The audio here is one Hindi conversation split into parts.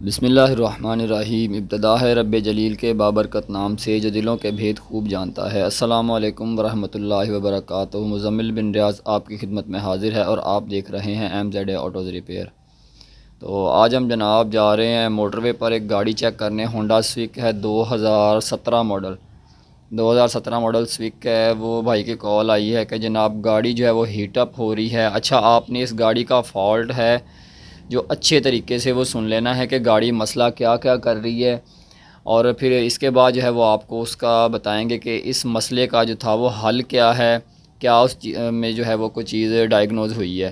बिस्मिल्लाहिर्रहमानिर्रहीम। इब्तिदा है रब्बे जलील के बाबरकत नाम से जो दिलों के भेद खूब जानता है। अस्सलामु अलैकुम वरहमतुल्लाहि वबरकातुहू। मुज़म्मिल बिन रियाज़ आपकी खिदमत में हाज़िर है और आप देख रहे हैं MZ ऑटोज़ रिपेयर। तो आज हम जनाब जा रहे हैं मोटरवे पर एक गाड़ी चेक करने। होंडा स्विक है 2017 मॉडल। 2017 मॉडल स्विक है। वो भाई की कॉल आई है कि जनाब गाड़ी जो है वो हीटअप हो रही है। अच्छा, आपने इस गाड़ी का फ़ॉल्ट है जो अच्छे तरीके से वो सुन लेना है कि गाड़ी मसला क्या क्या कर रही है, और फिर इसके बाद जो है वो आपको उसका बताएंगे कि इस मसले का जो था वो हल क्या है, क्या उस में जो है वो कोई चीज़ डायग्नोज हुई है।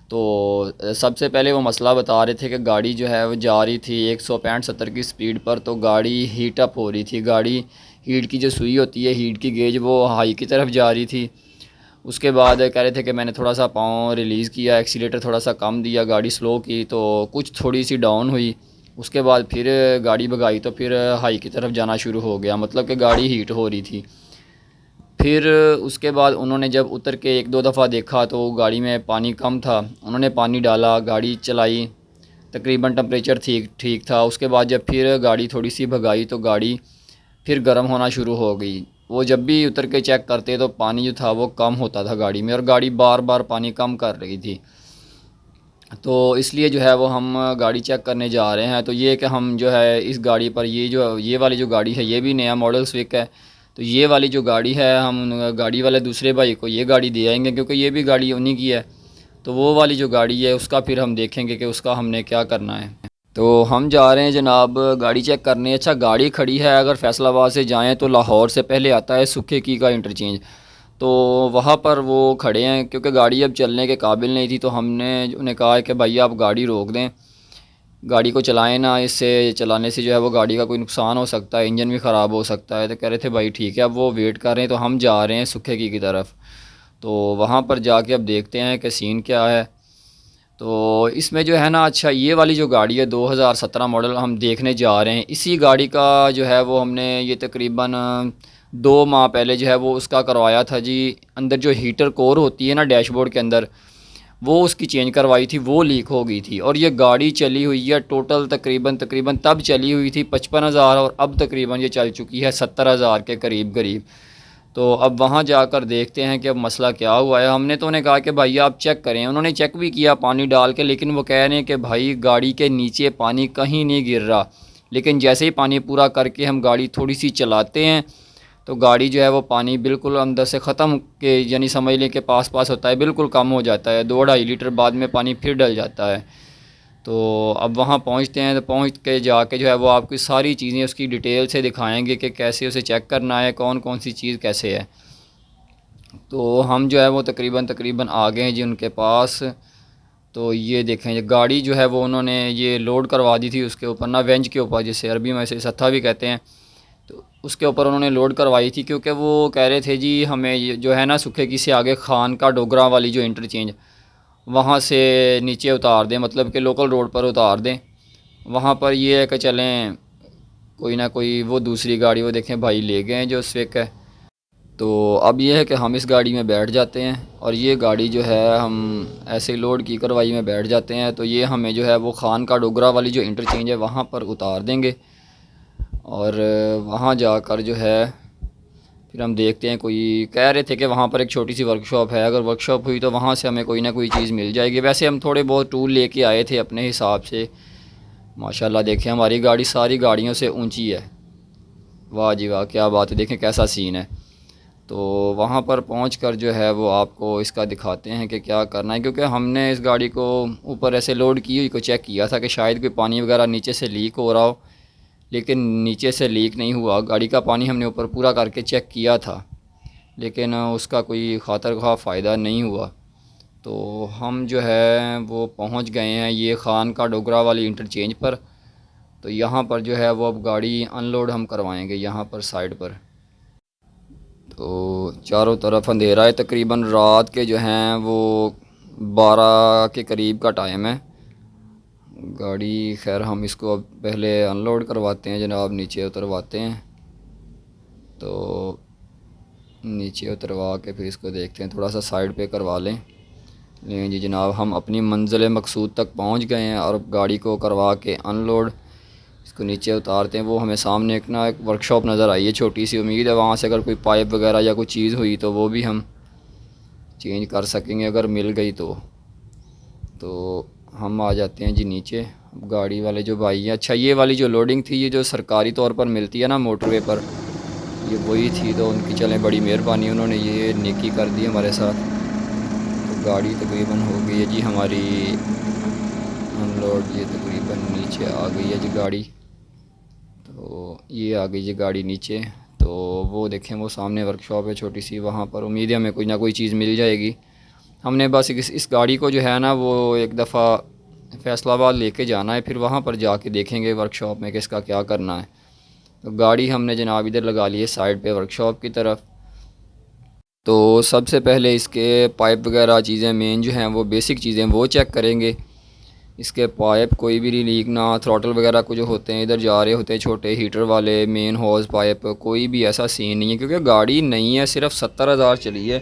तो सबसे पहले वो मसला बता रहे थे कि गाड़ी जो है वो जा रही थी 165-70 की स्पीड पर, तो गाड़ी हीट अप हो रही थी। गाड़ी हीट की जो सुई होती है, हीट की गेज, वो हाई की तरफ जा रही थी। उसके बाद कह रहे थे कि मैंने थोड़ा सा पाँव रिलीज़ किया, एक्सीलेटर थोड़ा सा कम दिया, गाड़ी स्लो की तो कुछ थोड़ी सी डाउन हुई। उसके बाद फिर गाड़ी भगाई तो फिर हाई की तरफ जाना शुरू हो गया, मतलब कि गाड़ी हीट हो रही थी। फिर उसके बाद उन्होंने जब उतर के एक दो दफ़ा देखा तो गाड़ी में पानी कम था। उन्होंने पानी डाला, गाड़ी चलाई, तकरीबन टेम्परेचर ठीक ठीक था। उसके बाद जब फिर गाड़ी थोड़ी सी भगाई तो गाड़ी फिर गर्म होना शुरू हो गई। वो जब भी उतर के चेक करते तो पानी जो था वो कम होता था गाड़ी में, और गाड़ी बार बार पानी कम कर रही थी। तो इसलिए जो है वो हम गाड़ी चेक करने जा रहे हैं। तो ये कि हम जो है इस गाड़ी पर ये वाली जो गाड़ी है ये भी नया मॉडल स्विक है। तो ये वाली जो गाड़ी है हम गाड़ी वाले दूसरे भाई को ये गाड़ी दे आएंगे, क्योंकि ये भी गाड़ी उन्हीं की है। तो वो वाली जो गाड़ी है उसका फिर हम देखेंगे कि उसका हमने क्या करना है। तो हम जा रहे हैं जनाब गाड़ी चेक करने। अच्छा, गाड़ी खड़ी है, अगर फैसलाबाद से जाएं तो लाहौर से पहले आता है सुखे की का इंटरचेंज। तो वहाँ पर वो खड़े हैं, क्योंकि गाड़ी अब चलने के काबिल नहीं थी। तो हमने उन्हें कहा है कि भाई आप गाड़ी रोक दें, गाड़ी को चलाएं ना, इससे चलाने से जो है वो गाड़ी का कोई नुकसान हो सकता है, इंजन भी ख़राब हो सकता है। तो कह रहे थे भाई ठीक है। अब वो वेट कर रहे हैं, तो हम जा रहे हैं सुखे की तरफ। तो वहाँ पर जाके अब देखते हैं कि सीन क्या है। तो इसमें जो है ना, अच्छा ये वाली जो गाड़ी है 2017 मॉडल हम देखने जा रहे हैं, इसी गाड़ी का जो है वो हमने ये तकरीबन 2 माह पहले जो है वो उसका करवाया था जी। अंदर जो हीटर कोर होती है ना डैशबोर्ड के अंदर, वो उसकी चेंज करवाई थी, वो लीक हो गई थी। और ये गाड़ी चली हुई है टोटल तकरीबन तकरीबन तब चली हुई थी 55,000, और अब तकरीबन ये चल चुकी है 70,000 के करीब करीब। तो अब वहाँ जाकर देखते हैं कि अब मसला क्या हुआ है। हमने तो उन्हें कहा कि भाई आप चेक करें। उन्होंने चेक भी किया पानी डाल के, लेकिन वो कह रहे हैं कि भाई गाड़ी के नीचे पानी कहीं नहीं गिर रहा। लेकिन जैसे ही पानी पूरा करके हम गाड़ी थोड़ी सी चलाते हैं तो गाड़ी जो है वो पानी बिल्कुल अंदर से ख़त्म के, यानी समझ लें कि पास पास होता है, बिल्कुल कम हो जाता है। 2-2.5 लीटर बाद में पानी फिर डल जाता है। तो अब वहाँ पहुँचते हैं, तो पहुँच के जाके जो है वो आपकी सारी चीज़ें उसकी डिटेल से दिखाएंगे कि कैसे उसे चेक करना है, कौन कौन सी चीज़ कैसे है। तो हम जो है वो तकरीबन तकरीबन आ गए हैं जी उनके पास। तो ये देखें, ये गाड़ी जो है वो उन्होंने ये लोड करवा दी थी उसके ऊपर ना, वेंच के ऊपर, जिसे अरबी में इसे सत्था भी कहते हैं। तो उसके ऊपर उन्होंने लोड करवाई थी, क्योंकि वो कह रहे थे जी हमें ये जो है ना सुखे की से आगे खान का डोगरा वाली जो इंटरचेंज, वहाँ से नीचे उतार दें, मतलब कि लोकल रोड पर उतार दें। वहाँ पर ये है कि चलें कोई ना कोई वो दूसरी गाड़ी वो देखें भाई ले गए हैं जो स्विक है। तो अब ये है कि हम इस गाड़ी में बैठ जाते हैं, और ये गाड़ी जो है हम ऐसे लोड की करवाई में बैठ जाते हैं। तो ये हमें जो है वो खान का डोगरा वाली जो इंटरचेंज है वहाँ पर उतार देंगे। और वहाँ जाकर जो है फिर हम देखते हैं, कोई कह रहे थे कि वहाँ पर एक छोटी सी वर्कशॉप है, अगर वर्कशॉप हुई तो वहाँ से हमें कोई ना कोई चीज़ मिल जाएगी। वैसे हम थोड़े बहुत टूल लेके आए थे अपने हिसाब से। माशाल्लाह देखें हमारी गाड़ी सारी गाड़ियों से ऊंची है। वाह जी वाह, क्या बात है, देखें कैसा सीन है। तो वहाँ पर पहुँच कर जो है वो आपको इसका दिखाते हैं कि क्या करना है, क्योंकि हमने इस गाड़ी को ऊपर ऐसे लोड की हुई को चेक किया था कि शायद कोई पानी वगैरह नीचे से लीक हो रहा हो, लेकिन नीचे से लीक नहीं हुआ। गाड़ी का पानी हमने ऊपर पूरा करके चेक किया था, लेकिन उसका कोई खातर खा फ़ायदा नहीं हुआ। तो हम जो है वो पहुंच गए हैं ये खान का डोगरा वाली इंटरचेंज पर। तो यहाँ पर जो है वो अब गाड़ी अनलोड हम करवाएंगे यहाँ पर साइड पर। तो चारों तरफ अंधेरा है, तकरीबन रात के जो हैं वो 12 के करीब का टाइम है। गाड़ी खैर हम इसको अब पहले अनलोड करवाते हैं जनाब, नीचे उतरवाते हैं। तो नीचे उतरवा के फिर इसको देखते हैं, थोड़ा सा साइड पे करवा लें। लें जी जनाब, हम अपनी मंजिल मकसूद तक पहुंच गए हैं और गाड़ी को करवा के अनलोड इसको नीचे उतारते हैं। वो हमें सामने एक वर्कशॉप नज़र आई है छोटी सी, उम्मीद है वहाँ से अगर कोई पाइप वगैरह या कोई चीज़ हुई तो वो भी हम चेंज कर सकेंगे अगर मिल गई तो हम आ जाते हैं जी नीचे। अब गाड़ी वाले जो भाई हैं, अच्छा ये वाली जो लोडिंग थी, ये जो सरकारी तौर पर मिलती है ना मोटरवे पर, ये वही थी। तो उनकी चलें बड़ी मेहरबानी, उन्होंने ये नेकी कर दी हमारे साथ। तो गाड़ी तकरीबन हो गई है जी हमारी अनलोड, ये तकरीबन नीचे आ गई है जी गाड़ी। तो ये आ गई जी गाड़ी नीचे। तो वो देखें, वो सामने वर्कशॉप है छोटी सी, वहाँ पर उम्मीद है हमें कोई ना कोई चीज़ मिल जाएगी। हमने बस इस गाड़ी को जो है ना वो एक दफ़ा फैसलाबाद लेके जाना है, फिर वहाँ पर जाके देखेंगे वर्कशॉप में कि इसका क्या करना है। तो गाड़ी हमने जनाब इधर लगा ली है साइड पे वर्कशॉप की तरफ। तो सबसे पहले इसके पाइप वगैरह चीज़ें मेन जो हैं वो बेसिक चीज़ें वो चेक करेंगे। इसके पाइप कोई भी लीक ना, थ्रॉटल वगैरह को जो होते हैं इधर जा रहे होते हैं छोटे हीटर वाले मेन हॉज पाइप, कोई भी ऐसा सीन नहीं है क्योंकि गाड़ी नहीं है, सिर्फ 70,000 चली है।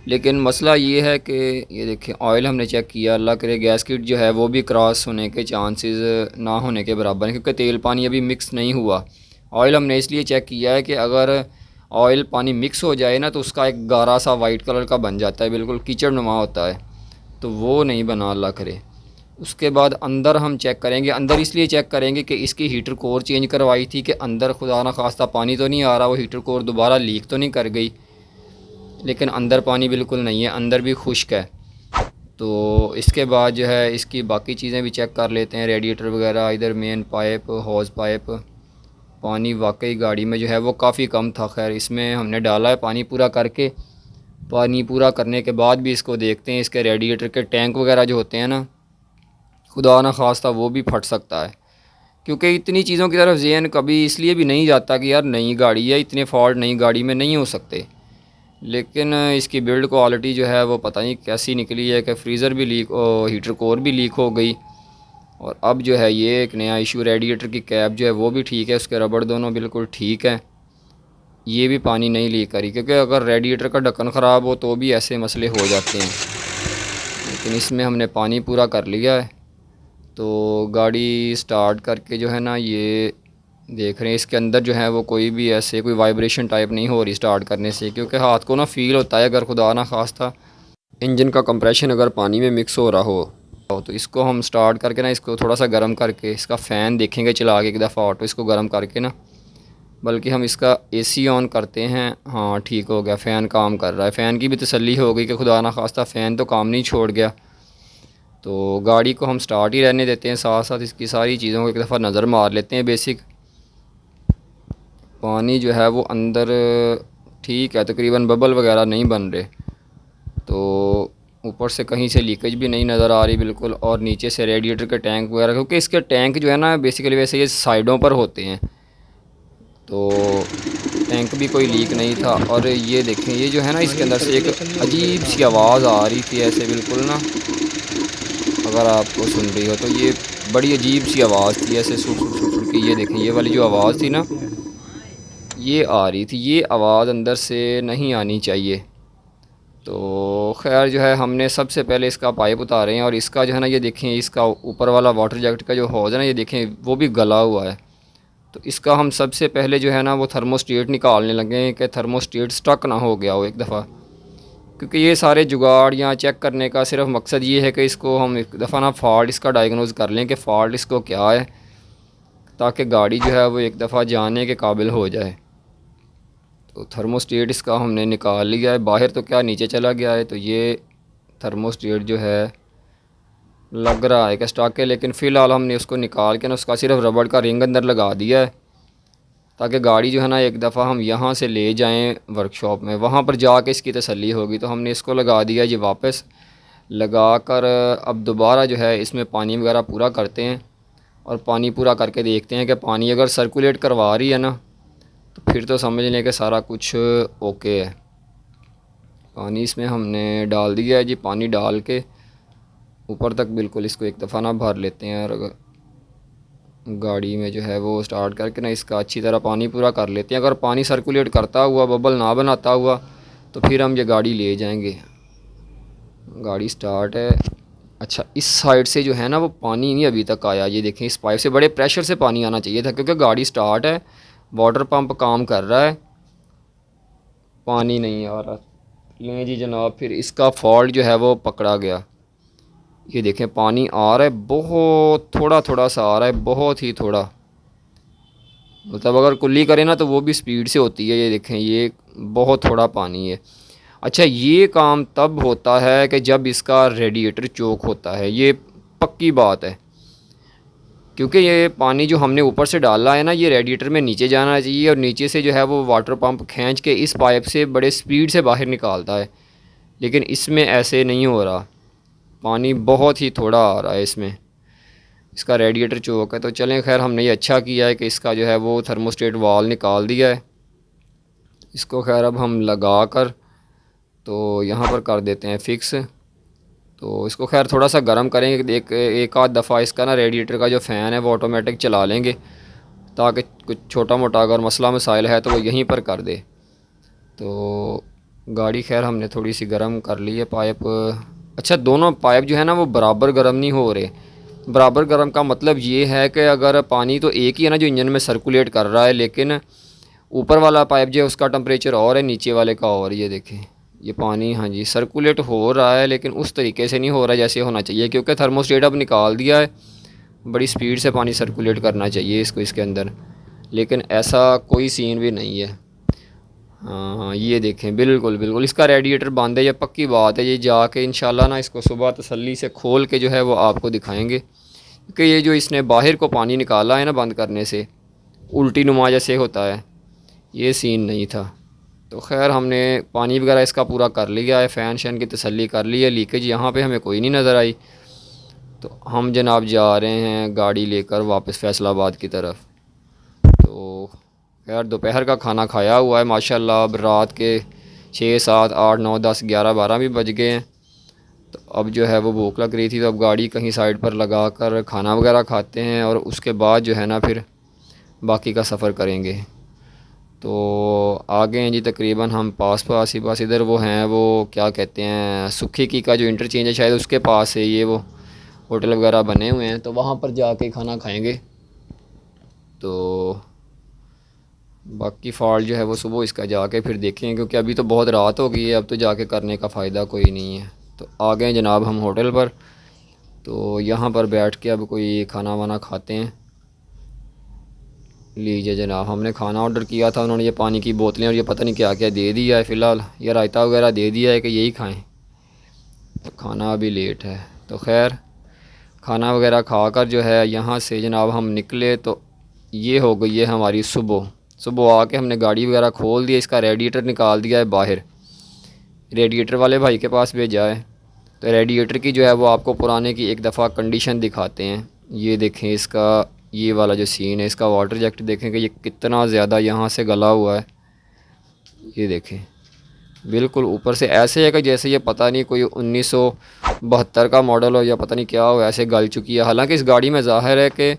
लेकिन मसला ये है कि ये देखें ऑयल हमने चेक किया, अल्लाह करे गैस किट जो है वो भी क्रॉस होने के चांसेस ना होने के बराबर हैं क्योंकि तेल पानी अभी मिक्स नहीं हुआ। ऑयल हमने इसलिए चेक किया है कि अगर ऑयल पानी मिक्स हो जाए ना तो उसका एक गाढ़ा सा वाइट कलर का बन जाता है, बिल्कुल कीचड़ नुमा होता है, तो वो नहीं बना अल्लाह करे। उसके बाद अंदर हम चेक करेंगे, अंदर इसलिए चेक करेंगे कि इसकी हीटर कोर चेंज करवाई थी कि अंदर खुदा ना खास्ता पानी तो नहीं आ रहा, वो हीटर कोर दोबारा लीक तो नहीं कर गई। लेकिन अंदर पानी बिल्कुल नहीं है, अंदर भी खुश्क है। तो इसके बाद जो है इसकी बाकी चीज़ें भी चेक कर लेते हैं, रेडिएटर वगैरह, इधर मेन पाइप, हॉज पाइप। पानी वाकई गाड़ी में जो है वो काफ़ी कम था। खैर इसमें हमने डाला है पानी पूरा करके। पानी पूरा करने के बाद भी इसको देखते हैं, इसके रेडिएटर के टैंक वगैरह जो होते हैं ना, खुदा ना खास्ता वो भी फट सकता है। क्योंकि इतनी चीज़ों की तरफ ज़हन कभी इसलिए भी नहीं जाता कि यार नई गाड़ी है, इतने फॉल्ट नई गाड़ी में नहीं हो सकते। लेकिन इसकी बिल्ड क्वालिटी जो है वो पता नहीं कैसी निकली है कि फ्रीज़र भी लीक, हीटर कोर भी लीक हो गई। और अब जो है ये एक नया इशू, रेडिएटर की कैप जो है वो भी ठीक है, उसके रबड़ दोनों बिल्कुल ठीक है, ये भी पानी नहीं लीक करी। क्योंकि अगर रेडिएटर का ढक्कन ख़राब हो तो भी ऐसे मसले हो जाते हैं। लेकिन इसमें हमने पानी पूरा कर लिया है। तो गाड़ी स्टार्ट करके जो है ना ये देख रहे हैं, इसके अंदर जो है वो कोई भी ऐसे कोई वाइब्रेशन टाइप नहीं हो रही स्टार्ट करने से, क्योंकि हाथ को ना फील होता है अगर खुदा ना खास्ता इंजन का कंप्रेशन अगर पानी में मिक्स हो रहा हो। तो इसको हम स्टार्ट करके ना इसको थोड़ा सा गर्म करके इसका फ़ैन देखेंगे चला के एक दफ़ा ऑटो, इसको गर्म करके ना, बल्कि हम इसका एसी ऑन करते हैं। हाँ ठीक हो गया, फ़ैन काम कर रहा है। फ़ैन की भी तसल्ली हो गई कि खुदा ना खास्ता फ़ैन तो काम नहीं छोड़ गया। तो गाड़ी को हम स्टार्ट ही रहने देते हैं, साथ साथ इसकी सारी चीज़ों को एक दफ़ा नज़र मार लेते हैं। बेसिक पानी जो है वो अंदर ठीक है, तकरीबन बबल वगैरह नहीं बन रहे, तो ऊपर से कहीं से लीकेज भी नहीं नज़र आ रही बिल्कुल। और नीचे से रेडिएटर के टैंक वगैरह, क्योंकि इसके टैंक जो है ना बेसिकली वैसे ये साइडों पर होते हैं, तो टैंक भी कोई लीक नहीं था। और ये देखें, ये जो है ना इसके अंदर से एक अजीब सी आवाज़ आ रही थी ऐसे बिल्कुल ना, अगर आपको सुन रही हो तो ये बड़ी अजीब सी आवाज़ थी ऐसे सुर सुर सुर सुर की। ये देखें, ये वाली जो आवाज़ थी ना ये आ रही थी, ये आवाज़ अंदर से नहीं आनी चाहिए। तो खैर जो है हमने सबसे पहले इसका पाइप उतारे हैं, और इसका जो है ना ये देखें, इसका ऊपर वाला वाटर जैकेट का जो हौज़ है ना ये देखें वो भी गला हुआ है। तो इसका हम सबसे पहले जो है ना वो थर्मोस्टेट निकालने लगे कि थर्मोस्टेट स्टक ना हो गया हो एक दफ़ा। क्योंकि ये सारे जुगाड़ यहाँ चेक करने का सिर्फ मकसद ये है कि इसको हम एक दफ़ा ना फॉल्ट इसका डायग्नोज कर लें कि फ़ॉल्ट इसको क्या है, ताकि गाड़ी जो है वो एक दफ़ा जाने के काबिल हो जाए। तो थर्मोस्टेट इसका हमने निकाल लिया है बाहर, तो क्या नीचे चला गया है। तो ये थर्मोस्टेट जो है लग रहा है कि स्टॉक है, लेकिन फ़िलहाल हमने उसको निकाल के ना उसका सिर्फ रबड़ का रिंग अंदर लगा दिया है, ताकि गाड़ी जो है ना एक दफ़ा हम यहाँ से ले जाएं वर्कशॉप में, वहाँ पर जाके इसकी तसल्ली होगी। तो हमने इसको लगा दिया जी वापस लगा कर। अब दोबारा जो है इसमें पानी वगैरह पूरा करते हैं, और पानी पूरा करके देखते हैं कि पानी अगर सर्कुलेट करवा रही है ना तो फिर तो समझ लें कि सारा कुछ ओके है। पानी इसमें हमने डाल दिया है जी, पानी डाल के ऊपर तक बिल्कुल इसको एक दफ़ा ना भर लेते हैं, और गाड़ी में जो है वो स्टार्ट करके ना इसका अच्छी तरह पानी पूरा कर लेते हैं। अगर पानी सर्कुलेट करता हुआ, बबल ना बनाता हुआ, तो फिर हम ये गाड़ी ले जाएंगे। गाड़ी स्टार्ट है, अच्छा, इस साइड से जो है ना वो पानी नहीं अभी तक आया। ये देखें, इस पाइप से बड़े प्रेशर से पानी आना चाहिए था, क्योंकि गाड़ी स्टार्ट है, वाटर पंप काम कर रहा है, पानी नहीं आ रहा। लें जी जनाब, फिर इसका फॉल्ट जो है वो पकड़ा गया। ये देखें, पानी आ रहा है, बहुत थोड़ा थोड़ा सा आ रहा है, बहुत ही थोड़ा। मतलब अगर कुल्ली करें ना तो वो भी स्पीड से होती है। ये देखें, ये बहुत थोड़ा पानी है। अच्छा, ये काम तब होता है कि जब इसका रेडिएटर चोक होता है, ये पक्की बात है। क्योंकि ये पानी जो हमने ऊपर से डाला है ना, ये रेडिएटर में नीचे जाना चाहिए, और नीचे से जो है वो वाटर पंप खींच के इस पाइप से बड़े स्पीड से बाहर निकालता है। लेकिन इसमें ऐसे नहीं हो रहा, पानी बहुत ही थोड़ा आ रहा है इसमें। इसका रेडिएटर चोक है। तो चलें, खैर हमने ये अच्छा किया है कि इसका जो है वो थर्मोस्टेट वाल निकाल दिया है। इसको खैर अब हम लगा कर तो यहाँ पर कर देते हैं फ़िक्स। तो इसको खैर थोड़ा सा गर्म करेंगे, एक आध दफ़ा इसका ना रेडिएटर का जो फ़ैन है वो ऑटोमेटिक चला लेंगे, ताकि कुछ छोटा मोटा अगर मसला मसाइल है तो वो यहीं पर कर दे। तो गाड़ी खैर हमने थोड़ी सी गर्म कर ली है पाइप। अच्छा, दोनों पाइप जो है ना वो बराबर गर्म नहीं हो रहे। बराबर गर्म का मतलब ये है कि अगर पानी तो एक ही है ना जो इंजन में सर्कुलेट कर रहा है, लेकिन ऊपर वाला पाइप जो है उसका टेम्परेचर और है, नीचे वाले का और। ये देखें, ये पानी हाँ जी सर्कुलेट हो रहा है, लेकिन उस तरीके से नहीं हो रहा जैसे होना चाहिए, क्योंकि थर्मोस्टेट अब निकाल दिया है। बड़ी स्पीड से पानी सर्कुलेट करना चाहिए इसको इसके अंदर, लेकिन ऐसा कोई सीन भी नहीं है। हाँ, ये देखें, बिल्कुल बिल्कुल इसका रेडिएटर बंद है, ये पक्की बात है। ये जाके इंशाल्लाह ना इसको सुबह तसल्ली से खोल के जो है वो आपको दिखाएंगे, क्योंकि ये जो इसने बाहर को पानी निकाला है ना बंद करने से, उल्टी नुमा जैसे होता है, ये सीन नहीं था। तो खैर हमने पानी वगैरह इसका पूरा कर लिया है, फ़ैन शैन की तसल्ली कर ली है, लीकेज यहाँ पे हमें कोई नहीं नज़र आई। तो हम जनाब जा रहे हैं गाड़ी लेकर वापस फैसलाबाद की तरफ। तो खैर दोपहर का खाना खाया हुआ है माशाल्लाह। अब रात के 6 7 8 9 10 11 12 भी बज गए हैं। तो अब जो है वो भूख लग रही थी, तो अब गाड़ी कहीं साइड पर लगा कर खाना वगैरह खाते हैं, और उसके बाद जो है ना फिर बाकी का सफ़र करेंगे। तो आ गए हैं जी तकरीबन हम पास ही पास। इधर वो हैं, वो क्या कहते हैं, सुखी की का जो इंटरचेंज है शायद उसके पास है ये वो होटल वगैरह बने हुए हैं, तो वहाँ पर जाके खाना खाएंगे। तो बाकी फ़ॉल्ट जो है वो सुबह इसका जाके फिर देखेंगे, क्योंकि अभी तो बहुत रात हो गई है, अब तो जाके करने का फ़ायदा कोई नहीं है। तो आ गए जनाब हम होटल पर। तो यहाँ पर बैठ के अब कोई खाना वाना खाते हैं। लीजिए जनाब, हमने खाना ऑर्डर किया था, उन्होंने ये पानी की बोतलें और ये पता नहीं क्या क्या दे दिया है। फ़िलहाल ये रायता वगैरह दे दिया है कि यही खाएं। तो खाना अभी लेट है, तो खैर खाना वगैरह खा कर जो है यहाँ से जनाब हम निकले। तो ये हो गई है हमारी सुबह। सुबह आके हमने गाड़ी वगैरह खोल दी, इसका रेडिएटर निकाल दिया है बाहर, रेडिएटर वाले भाई के पास भेजा है। तो रेडिएटर की जो है वो आपको पुराने की एक दफ़ा कंडीशन दिखाते हैं। ये देखें इसका, ये वाला जो सीन है, इसका वाटर जैकेट देखें कि ये कितना ज़्यादा यहाँ से गला हुआ है। ये देखें, बिल्कुल ऊपर से ऐसे है कि जैसे ये पता नहीं कोई 1972 का मॉडल हो या पता नहीं क्या हो, ऐसे गल चुकी है। हालांकि इस गाड़ी में ज़ाहिर है कि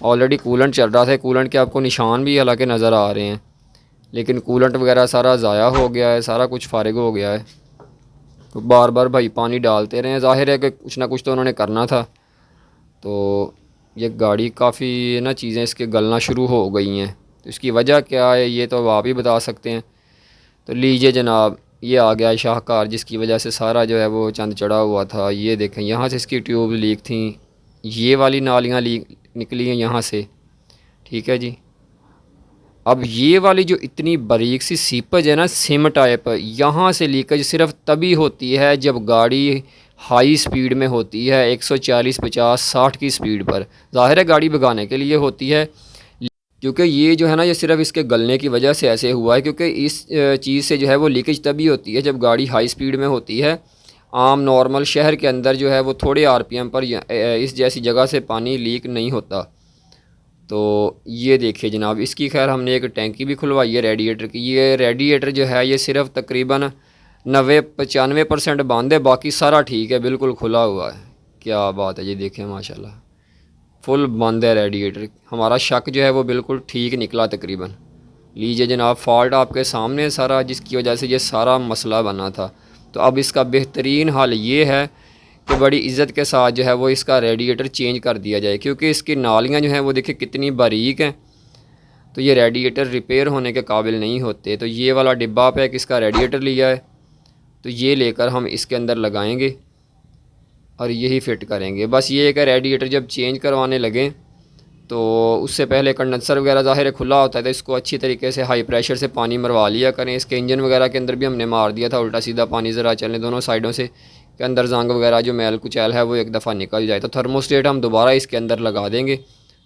ऑलरेडी कूलेंट चल रहा था, कूलेंट के आपको निशान भी हालांकि नज़र आ रहे हैं, लेकिन कूलेंट वगैरह सारा ज़ाया हो गया है, सारा कुछ फारिग हो गया है। तो बार बार भाई पानी डालते रहे, ज़ाहिर है कि कुछ ना कुछ तो उन्होंने करना था। तो ये गाड़ी काफ़ी ना चीज़ें इसके गलना शुरू हो गई हैं। तो इसकी वजह क्या है ये तो आप ही बता सकते हैं। तो लीजिए जनाब, ये आ गया शाहकार, जिसकी वजह से सारा जो है वो चंद चढ़ा हुआ था। ये देखें, यहाँ से इसकी ट्यूब लीक थी, ये वाली नालियाँ लीक निकली हैं यहाँ से, ठीक है जी। अब ये वाली जो इतनी बारीक सी सीपज है ना, सिम टाइप, यहाँ से लीकेज सिर्फ तभी होती है जब गाड़ी हाई स्पीड में होती है, 140 50 60 की स्पीड पर। ज़ाहिर है गाड़ी भगाने के लिए होती है, क्योंकि ये जो है ना ये सिर्फ इसके गलने की वजह से ऐसे हुआ है। क्योंकि इस चीज़ से जो है वो लीकेज तभी होती है जब गाड़ी हाई स्पीड में होती है। आम नॉर्मल शहर के अंदर जो है वो थोड़े आरपीएम पर इस जैसी जगह से पानी लीक नहीं होता। तो ये देखिए जनाब, इसकी खैर हमने एक टैंकी भी खुलवाई है रेडिएटर की। ये रेडिएटर जो है ये सिर्फ तकरीबन 90 95% बंद है, बाकी सारा ठीक है, बिल्कुल खुला हुआ है। क्या बात है, ये देखें माशाल्लाह फुल बंद है रेडिएटर। हमारा शक जो है वो बिल्कुल ठीक निकला तकरीबन। लीजिए जनाब, फ़ॉल्ट आपके सामने सारा, जिसकी वजह से ये सारा मसला बना था। तो अब इसका बेहतरीन हल ये है कि बड़ी इज़्ज़त के साथ जो है वो इसका रेडिएटर चेंज कर दिया जाए, क्योंकि इसकी नालियाँ जो हैं वो देखिए कितनी बारीक हैं, तो ये रेडिएटर रिपेयर होने के काबिल नहीं होते। तो ये वाला डिब्बा पैक इसका रेडिएटर लिया है, तो ये लेकर हम इसके अंदर लगाएंगे और यही फ़िट करेंगे। बस ये है कि रेडिएटर जब चेंज करवाने लगें तो उससे पहले कंडेंसर वगैरह ज़ाहिर है खुला होता है, तो इसको अच्छी तरीके से हाई प्रेशर से पानी मरवा लिया करें। इसके इंजन वगैरह के अंदर भी हमने मार दिया था उल्टा सीधा पानी, ज़रा चलने दोनों साइडों से के अंदर जंग वगैरह जो मैल कुचैल है वो एक दफ़ा निकल जाए। तो थर्मोस्टेट हम दोबारा इसके अंदर लगा देंगे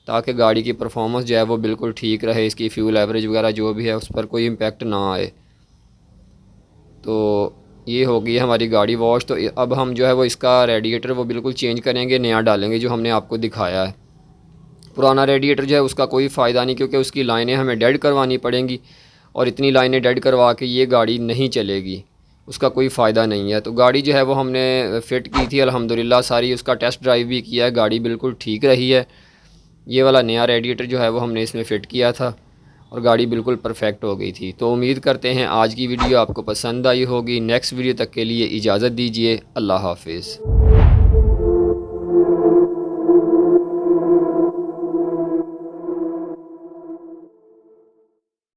ताकि गाड़ी की परफॉर्मेंस जो है वो बिल्कुल ठीक रहे, इसकी फ्यूल एवरेज वगैरह जो भी है उस पर कोई इम्पेक्ट ना आए। तो ये हो गई हमारी गाड़ी वॉश। तो अब हम जो है वो इसका रेडिएटर वो बिल्कुल चेंज करेंगे, नया डालेंगे जो हमने आपको दिखाया है। पुराना रेडिएटर जो है उसका कोई फ़ायदा नहीं, क्योंकि उसकी लाइनें हमें डेड करवानी पड़ेंगी और इतनी लाइनें डेड करवा के ये गाड़ी नहीं चलेगी, उसका कोई फ़ायदा नहीं है। तो गाड़ी जो है वो हमने फ़िट की थी अल्हम्दुलिल्लाह, सारी उसका टेस्ट ड्राइव भी किया है, गाड़ी बिल्कुल ठीक रही है। ये वाला नया रेडिएटर जो है वो हमने इसमें फ़िट किया था और गाड़ी बिल्कुल परफेक्ट हो गई थी। तो उम्मीद करते हैं आज की वीडियो आपको पसंद आई होगी। नेक्स्ट वीडियो तक के लिए इजाज़त दीजिए। अल्लाह हाफिज़।